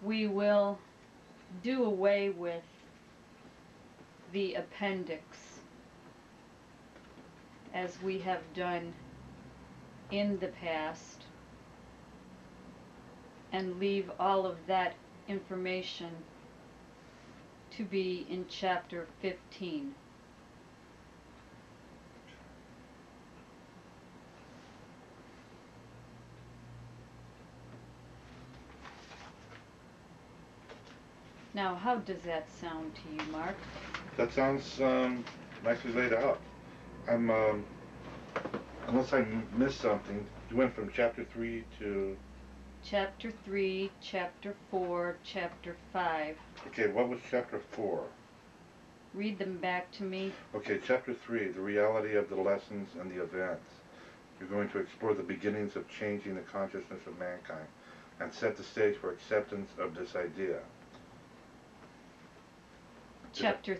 we will do away with the appendix as we have done in the past and leave all of that information to be in chapter 15. Now, how does that sound to you, Mark? That sounds nicely laid out. I'm, unless I missed something, you went from chapter 3 to... Chapter 3, Chapter 4, Chapter 5. Okay, what was chapter 4? Read them back to me. Okay, chapter 3, the reality of the lessons and the events. You're going to explore the beginnings of changing the consciousness of mankind and set the stage for acceptance of this idea.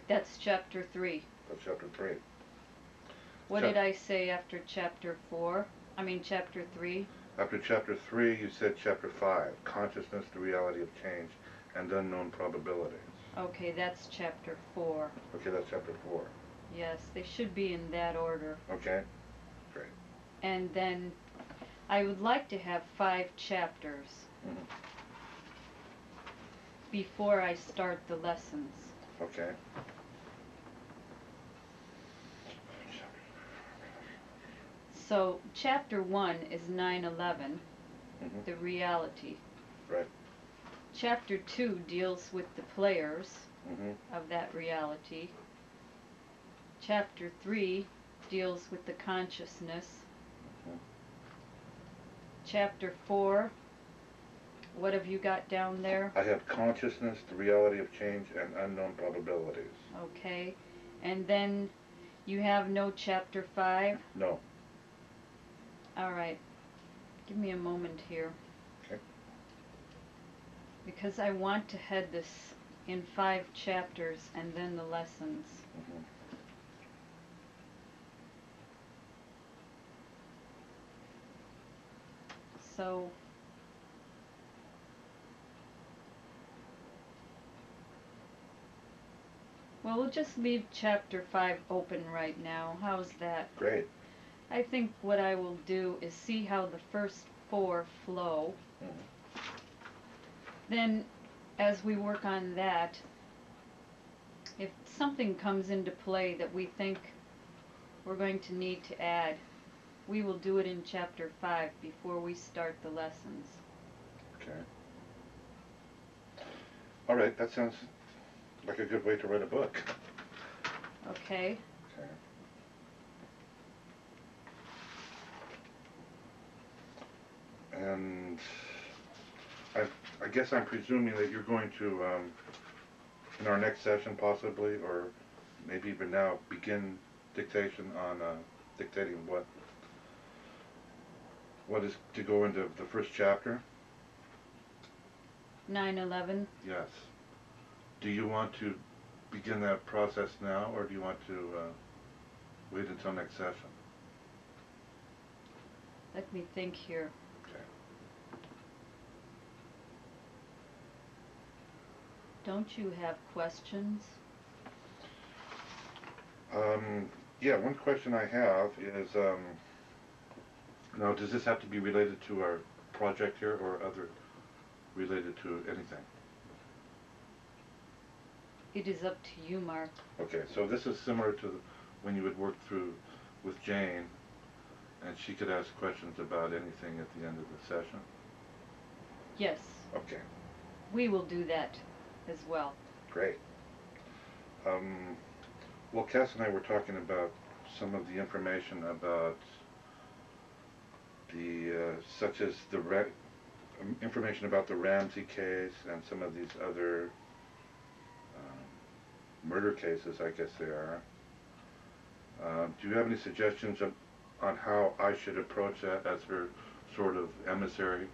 That's chapter 3. That's chapter 3. What did I say after chapter 4? I mean chapter 3? After chapter 3, you said chapter 5, consciousness, the reality of change, and unknown probabilities. Okay, that's chapter 4. Okay, that's chapter 4. Yes, they should be in that order. Okay, great. And then I would like to have 5 chapters before I start the lessons. Okay. So chapter 1 is 9/11, the reality. Right. Chapter 2 deals with the players of that reality. Chapter 3 deals with the consciousness. Chapter 4, what have you got down there? I have consciousness, the reality of change, and unknown probabilities. Okay. And then you have no chapter 5? No. All right. Give me a moment here. Okay. Because I want to head this in 5 chapters and then the lessons. So well, we'll just leave chapter 5 open right now. How's that? Great. I think what I will do is see how the first 4 flow. Then, as we work on that, if something comes into play that we think we're going to need to add, we will do it in chapter 5 before we start the lessons. Okay. All right, that sounds like a good way to write a book. Okay. Okay. And I guess I'm presuming that you're going to, in our next session possibly, or maybe even now, begin dictation on dictating what is to go into the first chapter. 9/11. Yes. Do you want to begin that process now, or do you want to wait until next session? Let me think here. Okay. Don't you have questions? Yeah, one question I have is, now does this have to be related to our project here, or other related to anything? It is up to you, Mark. Okay, so this is similar to when you would work through with Jane, and she could ask questions about anything at the end of the session? Yes. Okay. We will do that as well. Great. Well, Cass and I were talking about some of the information about the, such as the information about the Ramsey case and some of these other murder cases, I guess they are. Do you have any suggestions on how I should approach that as her sort of emissary?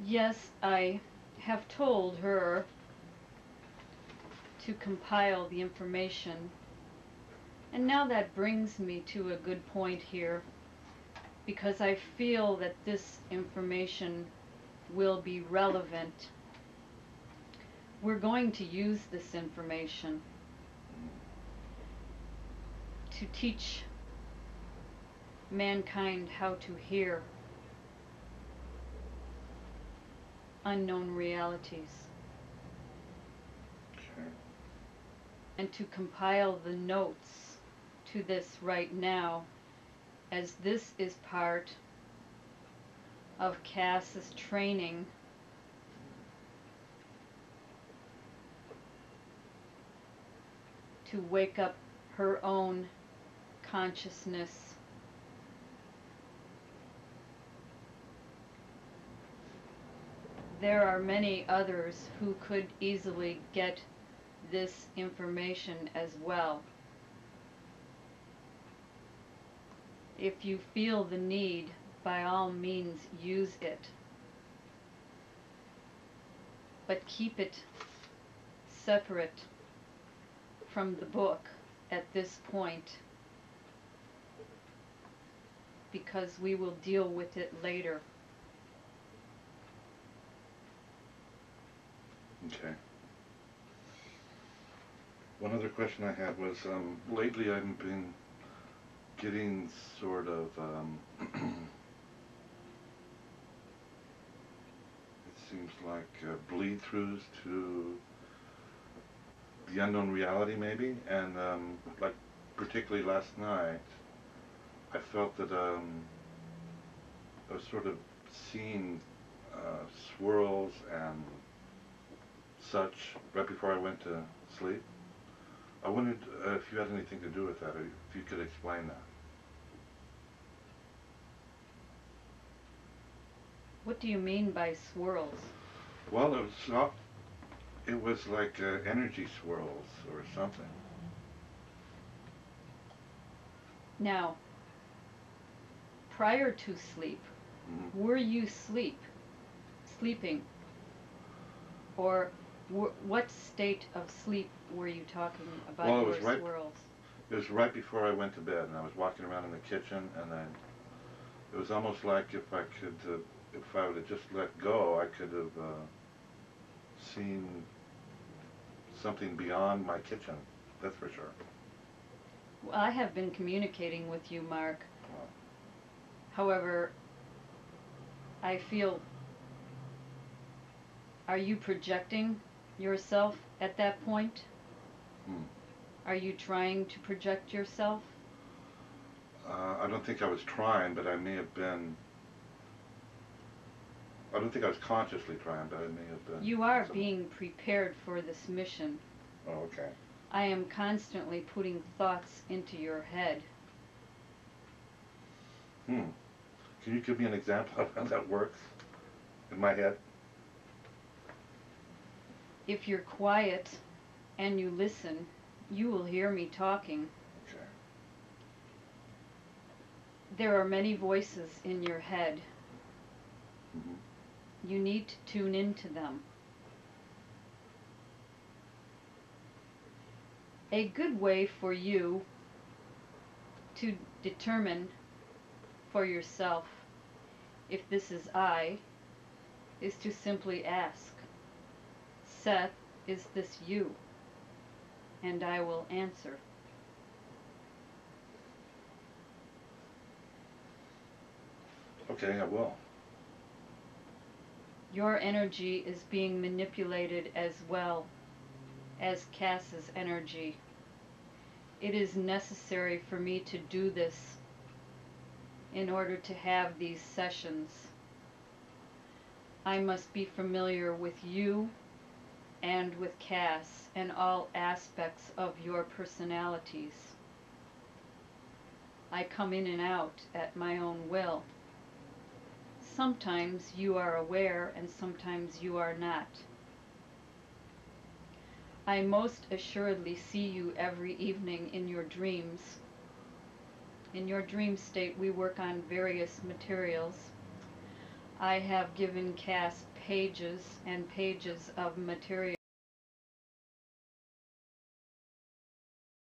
Yes, I have told her to compile the information. And now that brings me to a good point here. because I feel that this information will be relevant. We're going to use this information to teach mankind how to hear unknown realities Okay. and to compile the notes to this right now, as this is part of Cass's training to wake up her own consciousness. There are many others who could easily get this information as well. If you feel the need, by all means use it. But keep it separate from the book at this point, because we will deal with it later. Okay. One other question I had was, lately I've been getting sort of, it seems like bleed-throughs to the unknown reality maybe, and like particularly last night, I felt that I was sort of seeing swirls and such right before I went to sleep. I wondered if you had anything to do with that, or if you could explain that. What do you mean by swirls? Well, it was not, it was like energy swirls or something. Now, prior to sleep, were you sleeping? Or what state of sleep were you talking about? Well, your swirls? it was right before I went to bed, and I was walking around in the kitchen, and it was almost like if I could, if I would have just let go, I could have seen something beyond my kitchen. That's for sure. Well, I have been communicating with you, Mark. However, I feel, are you projecting yourself at that point? Are you trying to project yourself? I don't think I was trying, but I may have been. I don't think I was consciously trying, but I may have been. You are being prepared for this mission. Oh, okay. I am constantly putting thoughts into your head. Can you give me an example of how that works in my head? If you're quiet and you listen, you will hear me talking. Okay. There are many voices in your head. You need to tune into them. A good way for you to determine for yourself if this is I is to simply ask, Seth, is this you? And I will answer. Okay, I will. Your energy is being manipulated as well as Cass's energy. It is necessary for me to do this in order to have these sessions. I must be familiar with you and with Cass and all aspects of your personalities. I come in and out at my own will. Sometimes you are aware and sometimes you are not. I most assuredly see you every evening in your dreams. In your dream state, we work on various materials. I have given Cass pages and pages of material